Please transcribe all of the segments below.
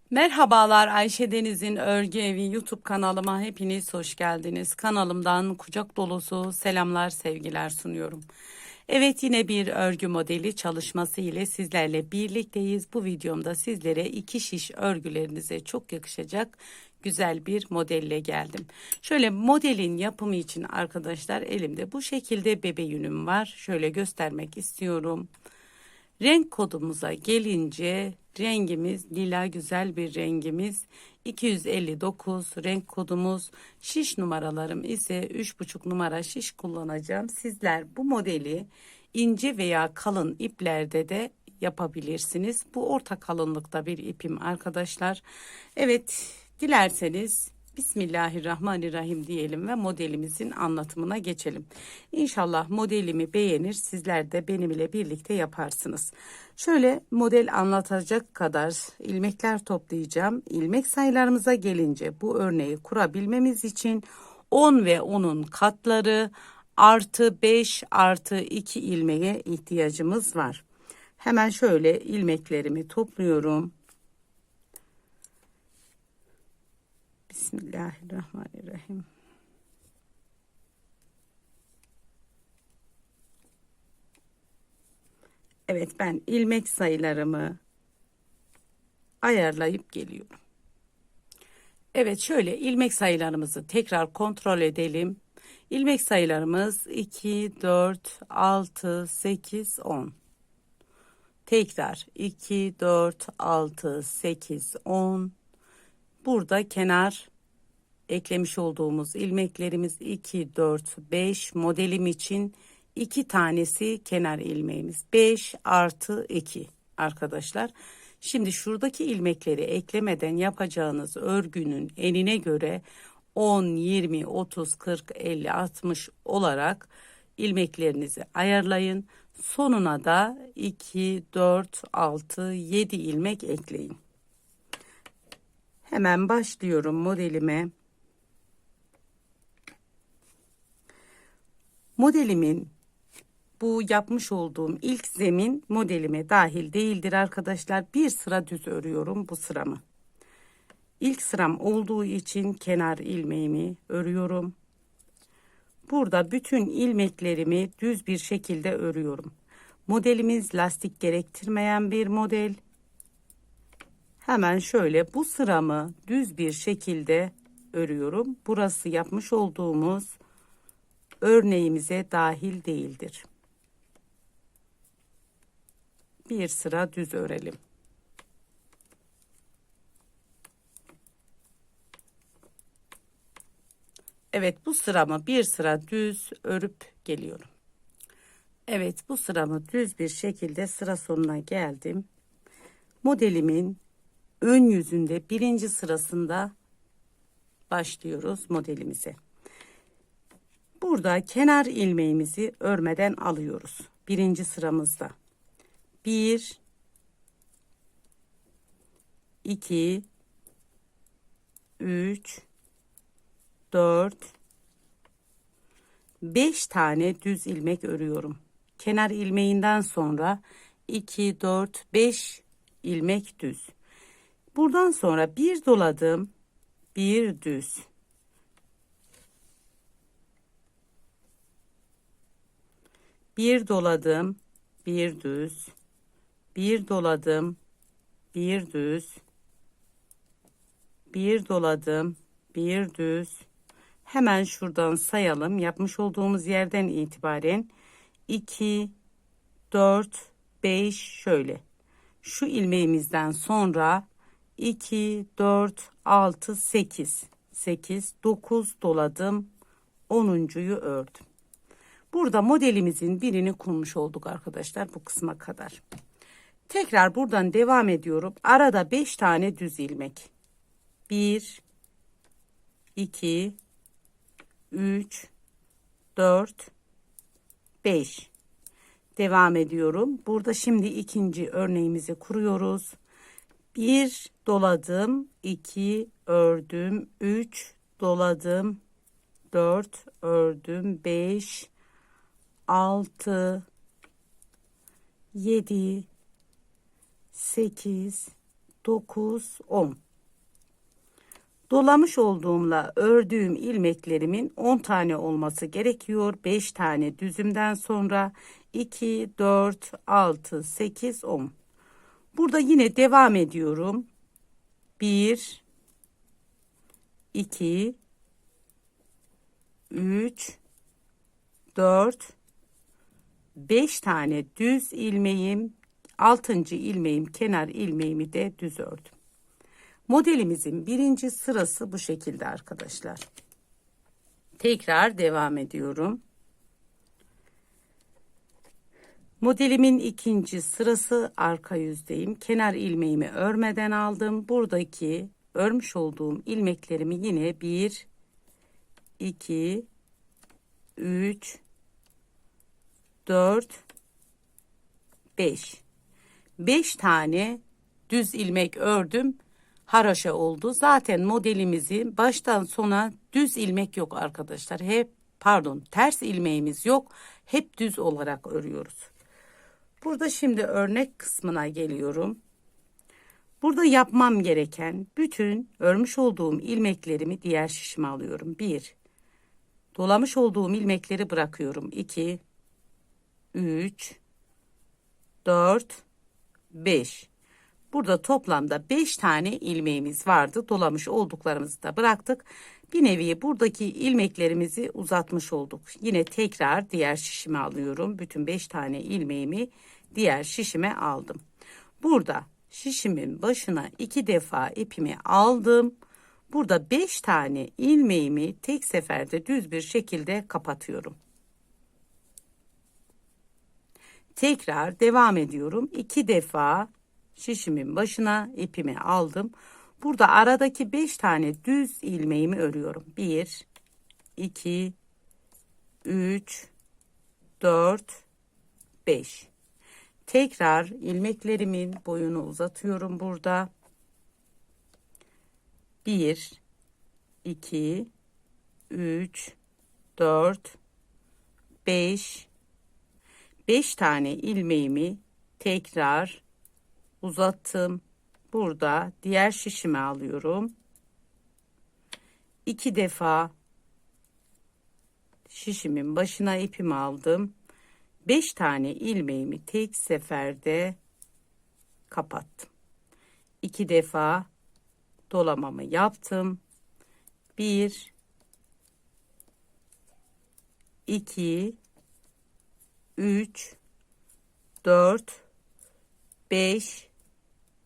Merhabalar, Ayşe Deniz'in Örgü Evi YouTube kanalıma hepiniz hoş geldiniz. Kanalımdan kucak dolusu selamlar, sevgiler sunuyorum. Evet, yine bir örgü modeli çalışması ile sizlerle birlikteyiz. Bu videomda sizlere iki şiş örgülerinize çok yakışacak güzel bir modelle geldim. Şöyle modelin yapımı için arkadaşlar elimde bu şekilde bebe yünüm var. Şöyle göstermek istiyorum. Renk kodumuza gelince rengimiz lila, güzel bir rengimiz. 259 renk kodumuz. Şiş numaralarım ise 3,5 numara şiş kullanacağım. Sizler bu modeli ince veya kalın iplerde de yapabilirsiniz. Bu orta kalınlıkta bir ipim arkadaşlar. Evet, dilerseniz Bismillahirrahmanirrahim diyelim ve modelimizin anlatımına geçelim. İnşallah modelimi beğenir, sizler de benimle birlikte yaparsınız. Şöyle model anlatacak kadar ilmekler toplayacağım. İlmek sayılarımıza gelince bu örneği kurabilmemiz için 10 ve 10'un katları artı 5 artı 2 ilmeğe ihtiyacımız var. Hemen şöyle ilmeklerimi topluyorum. Bismillahirrahmanirrahim. Evet, ben ilmek sayılarımı ayarlayıp geliyorum. Evet, şöyle ilmek sayılarımızı tekrar kontrol edelim. İlmek sayılarımız 2, 4, 6, 8, 10. Tekrar 2, 4, 6, 8, 10. Burada kenar eklemiş olduğumuz ilmeklerimiz 2, 4, 5. Modelim için 2 tanesi kenar ilmeğimiz. 5 artı 2 arkadaşlar. Şimdi şuradaki ilmekleri eklemeden yapacağınız örgünün enine göre 10, 20, 30, 40, 50, 60 olarak ilmeklerinizi ayarlayın. Sonuna da 2, 4, 6, 7 ilmek ekleyin. Hemen başlıyorum modelime. Modelimin bu yapmış olduğum ilk zemin modelime dahil değildir arkadaşlar. Bir sıra düz örüyorum bu sıramı. İlk sıram olduğu için kenar ilmeğimi örüyorum. Burada bütün ilmeklerimi düz bir şekilde örüyorum. Modelimiz lastik gerektirmeyen bir model. Hemen şöyle bu sıramı düz bir şekilde örüyorum. Burası yapmış olduğumuz örneğimize dahil değildir. Bir sıra düz örelim. Evet, bu sıramı bir sıra düz örüp geliyorum. Evet, bu sıramı düz bir şekilde sıra sonuna geldim. Modelimin ön yüzünde birinci sırasında başlıyoruz modelimize. Burada kenar ilmeğimizi örmeden alıyoruz. Birinci sıramızda. 1, 2, 3, 4, 5 tane düz ilmek örüyorum. Kenar ilmeğinden sonra 2, 4, 5 ilmek düz. Buradan sonra bir doladım, bir düz. Bir doladım, bir düz. Bir doladım, bir düz. Bir doladım, bir düz. Hemen şuradan sayalım. Yapmış olduğumuz yerden itibaren 2, 4, 5 şöyle. Şu ilmeğimizden sonra 2, 4, 6, 8. 8, 9 doladım. 10'uncuyu ördüm. Burada modelimizin birini kurmuş olduk arkadaşlar bu kısma kadar. Tekrar buradan devam ediyorum. Arada 5 tane düz ilmek. 1, 2, 3, 4, 5. Devam ediyorum. Burada şimdi ikinci örneğimizi kuruyoruz. 1 doladım, 2 ördüm, 3 doladım, 4 ördüm, 5, 6, 7, 8, 9, 10. Dolamış olduğumla ördüğüm ilmeklerimin 10 tane olması gerekiyor. 5 tane düzümden sonra 2, 4, 6, 8, 10. Burada yine devam ediyorum. 1, 2, 3, 4, 5 tane düz ilmeğim, 6. ilmeğim, kenar ilmeğimi de düz ördüm. Modelimizin birinci sırası bu şekilde arkadaşlar. Tekrar devam ediyorum. Modelimin ikinci sırası arka yüzdeyim. Kenar ilmeğimi örmeden aldım. Buradaki örmüş olduğum ilmeklerimi yine 1, 2, 3, 4, 5. 5 tane düz ilmek ördüm. Haraşa oldu. Zaten modelimizi baştan sona düz ilmek yok arkadaşlar. Ters ilmeğimiz yok. Hep düz olarak örüyoruz. Burada şimdi örnek kısmına geliyorum. Burada yapmam gereken bütün örmüş olduğum ilmeklerimi diğer şişime alıyorum. 1. Dolamış olduğum ilmekleri bırakıyorum. 2, 3, 4, 5. Burada toplamda 5 tane ilmeğimiz vardı. Dolamış olduklarımızı da bıraktık. Bir nevi buradaki ilmeklerimizi uzatmış olduk. Yine tekrar diğer şişime alıyorum. Bütün 5 tane ilmeğimi diğer şişime aldım. Burada şişimin başına 2 defa ipimi aldım. Burada 5 tane ilmeğimi tek seferde düz bir şekilde kapatıyorum. Tekrar devam ediyorum. 2 defa şişimin başına ipimi aldım. Burada aradaki 5 tane düz ilmeğimi örüyorum. 1, 2, 3, 4, 5. Tekrar ilmeklerimin boyunu uzatıyorum burada. 1, 2, 3, 4, 5. 5 tane ilmeğimi tekrar uzattım. Burada diğer şişime alıyorum. 2 defa şişimin başına ipimi aldım. 5 tane ilmeğimi tek seferde kapattım. 2 defa dolamamı yaptım. 1, 2, 3, 4, 5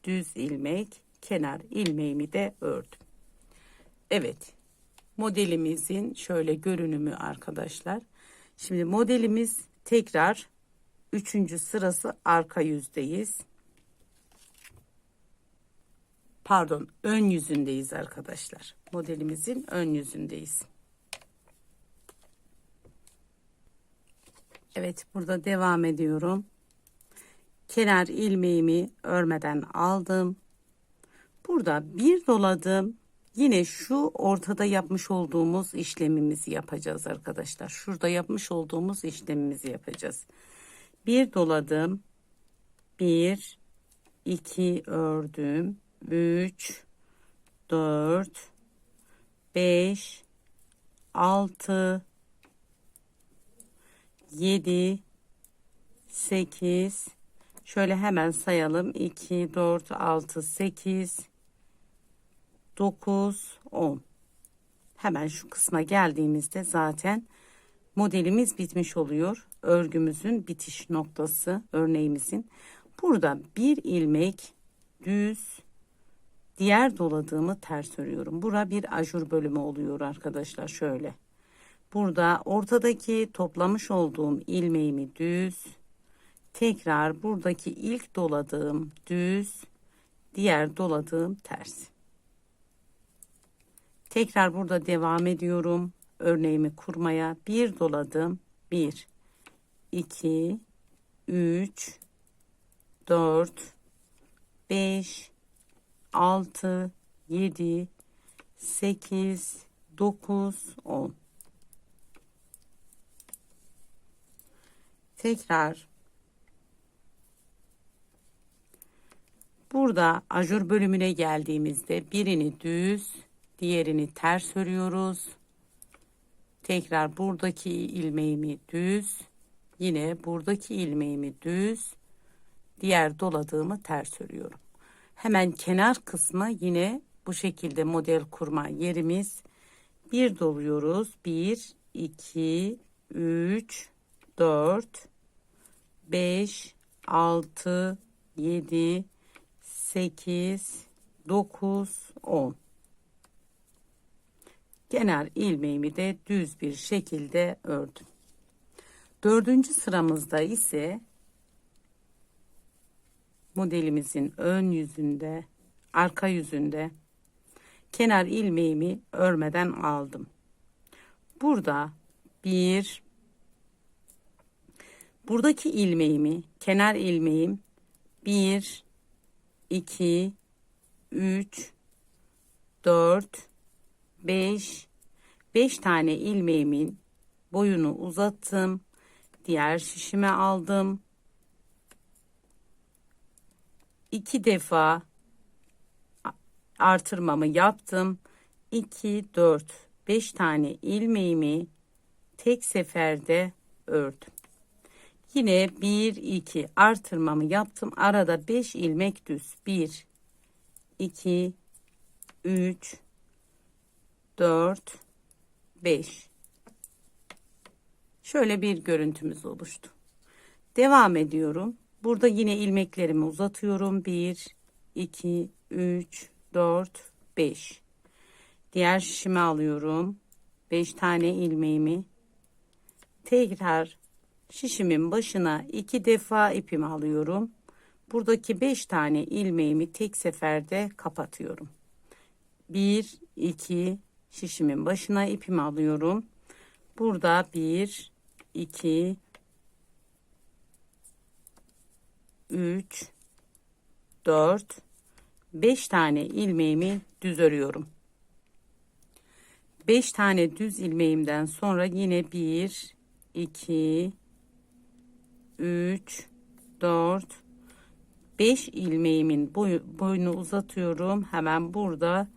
düz ilmek, kenar ilmeğimi de ördüm. Evet, modelimizin şöyle görünümü arkadaşlar. Şimdi modelimiz tekrar 3. sırası arka yüzdeyiz. Pardon, ön yüzündeyiz arkadaşlar. Modelimizin ön yüzündeyiz. Evet, burada devam ediyorum. Kenar ilmeğimi örmeden aldım. Burada bir doladım. Yine şu ortada yapmış olduğumuz işlemimizi yapacağız arkadaşlar. Şurada yapmış olduğumuz işlemimizi yapacağız. Bir doladım. 1, 2 ördüm. 3, 4, 5, 6, 7, 8. Şöyle hemen sayalım. 2, 4, 6, 8, 9, 10. Hemen şu kısma geldiğimizde zaten modelimiz bitmiş oluyor. Örgümüzün bitiş noktası, örneğimizin. Burada bir ilmek düz, diğer doladığımı ters örüyorum. Bura bir ajur bölümü oluyor arkadaşlar. Şöyle. Burada ortadaki toplamış olduğum ilmeğimi düz, tekrar buradaki ilk doladığım düz, diğer doladığım ters. Tekrar burada devam ediyorum. Örneğimi kurmaya. Bir doladım. 1, 2, 3, 4, 5, 6, 7, 8, 9, 10. Tekrar Burada ajur bölümüne geldiğimizde birini düz, diğerini ters örüyoruz. Tekrar buradaki ilmeğimi düz, yine buradaki ilmeğimi düz, diğer doladığımı ters örüyorum. Hemen kenar kısmı yine bu şekilde model kurma yerimiz. Bir doluyoruz. 1, 2, 3, 4, 5, 6, 7, 8, 9, 10. Kenar ilmeğimi de düz bir şekilde ördüm. Dördüncü sıramızda ise modelimizin ön yüzünde, arka yüzünde kenar ilmeğimi örmeden aldım. Burada buradaki ilmeğimi, kenar ilmeğim 1, 2, 3, 4, 5 tane ilmeğimin boyunu uzattım. Diğer şişime aldım. 2 defa artırmamı yaptım. 2, 4, 5 tane ilmeğimi tek seferde ördüm. Yine 1, 2 artırmamı yaptım. Arada 5 ilmek düz. 1, 2, 3, 4, 5. Şöyle bir görüntümüz oluştu. Devam ediyorum. Burada yine ilmeklerimi uzatıyorum. 1, 2, 3, 4, 5. Diğer şişime alıyorum. 5 tane ilmeğimi. Tekrar şişimin başına 2 defa ipimi alıyorum. Buradaki 5 tane ilmeğimi tek seferde kapatıyorum. 1, 2, şişimin başına ipimi alıyorum. Burada 1, 2, 3, 4, 5 tane ilmeğimi düz örüyorum. 5 tane düz ilmeğimden sonra yine 1, 2, 3, 4, 5 ilmeğimin boyunu uzatıyorum. Hemen burada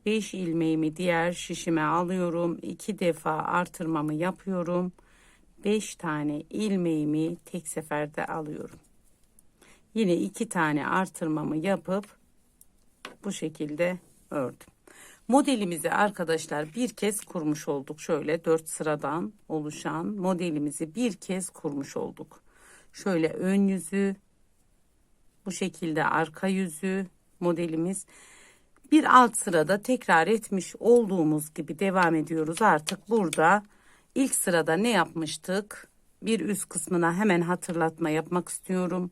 5 ilmeğimi diğer şişime alıyorum. 2 defa artırmamı yapıyorum. 5 tane ilmeğimi tek seferde alıyorum. Yine 2 tane artırmamı yapıp bu şekilde ördüm. Modelimizi arkadaşlar bir kez kurmuş olduk. Şöyle 4 sıradan oluşan modelimizi bir kez kurmuş olduk. Şöyle ön yüzü, bu şekilde arka yüzü modelimiz. Bir alt sırada tekrar etmiş olduğumuz gibi devam ediyoruz. Artık burada ilk sırada ne yapmıştık? Bir üst kısmına hemen hatırlatma yapmak istiyorum.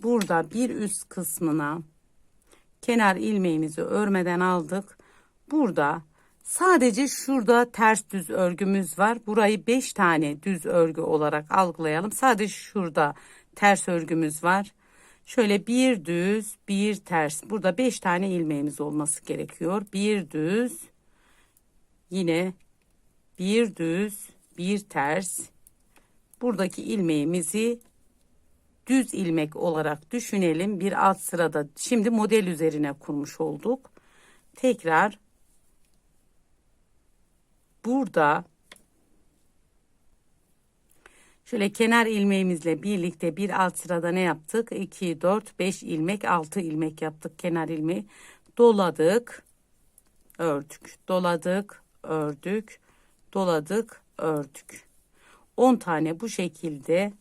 Burada bir üst kısmına kenar ilmeğimizi örmeden aldık. Burada sadece şurada ters düz örgümüz var. Burayı 5 tane düz örgü olarak algılayalım. Sadece şurada ters örgümüz var. Şöyle bir düz, bir ters. Burada 5 tane ilmeğimiz olması gerekiyor. Bir düz, yine bir düz, bir ters. Buradaki ilmeğimizi düz ilmek olarak düşünelim. Bir alt sırada şimdi model üzerine kurmuş olduk. Tekrar burada şöyle kenar ilmeğimizle birlikte bir alt sırada ne yaptık? 2, 4, 5 ilmek, 6 ilmek yaptık. Kenar ilmeği doladık, ördük. Doladık, ördük. Doladık, ördük. 10 tane bu şekilde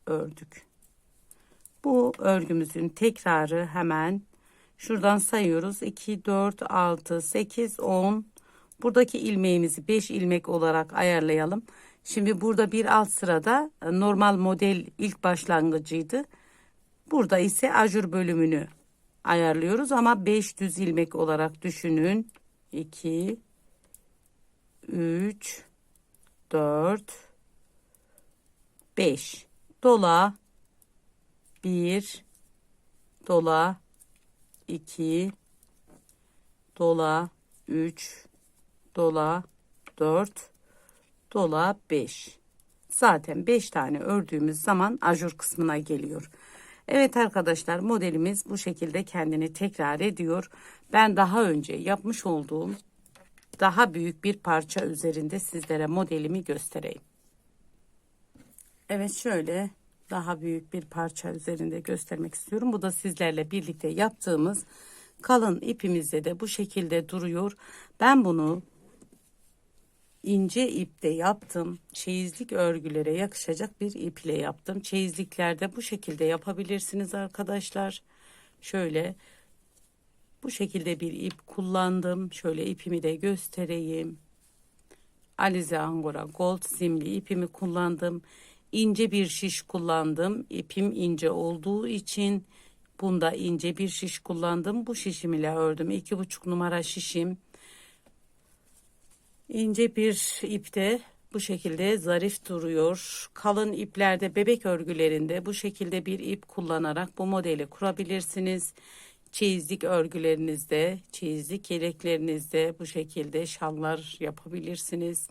ördük. Bu örgümüzün tekrarı hemen şuradan sayıyoruz. 2, 4, 6, 8, 10. Buradaki ilmeğimizi 5 ilmek olarak ayarlayalım. Şimdi burada bir alt sırada normal model ilk başlangıcıydı. Burada ise ajur bölümünü ayarlıyoruz ama 5 düz ilmek olarak düşünün. 2, 3, 4, 5. Dola 1, dola 2, dola 3, dola 4, dola 5. Zaten 5 tane ördüğümüz zaman ajur kısmına geliyor. Evet arkadaşlar, modelimiz bu şekilde kendini tekrar ediyor. Ben daha önce yapmış olduğum daha büyük bir parça üzerinde sizlere modelimi göstereyim. Evet, şöyle daha büyük bir parça üzerinde göstermek istiyorum. Bu da sizlerle birlikte yaptığımız kalın ipimizde de bu şekilde duruyor. Ben bunu ince ipte yaptım. Çeyizlik örgülere yakışacak bir ip ile yaptım. Çeyizliklerde bu şekilde yapabilirsiniz arkadaşlar. Şöyle bu şekilde bir ip kullandım. Şöyle ipimi de göstereyim. Alize Angora Gold simli ipimi kullandım. İnce bir şiş kullandım. İpim ince olduğu için bunda ince bir şiş kullandım. Bu şişim ile ördüm. 2,5 numara şişim. İnce bir ipte bu şekilde zarif duruyor. Kalın iplerde, bebek örgülerinde bu şekilde bir ip kullanarak bu modeli kurabilirsiniz. Çeyizlik örgülerinizde, çeyizlik yeleklerinizde bu şekilde şallar yapabilirsiniz.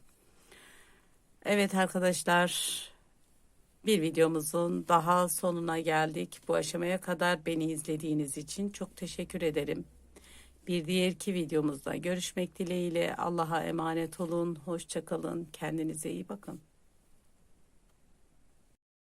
Evet arkadaşlar, bir videomuzun daha sonuna geldik. Bu aşamaya kadar beni izlediğiniz için çok teşekkür ederim. Bir diğerki videomuzda görüşmek dileğiyle. Allah'a emanet olun. Hoşça kalın. Kendinize iyi bakın.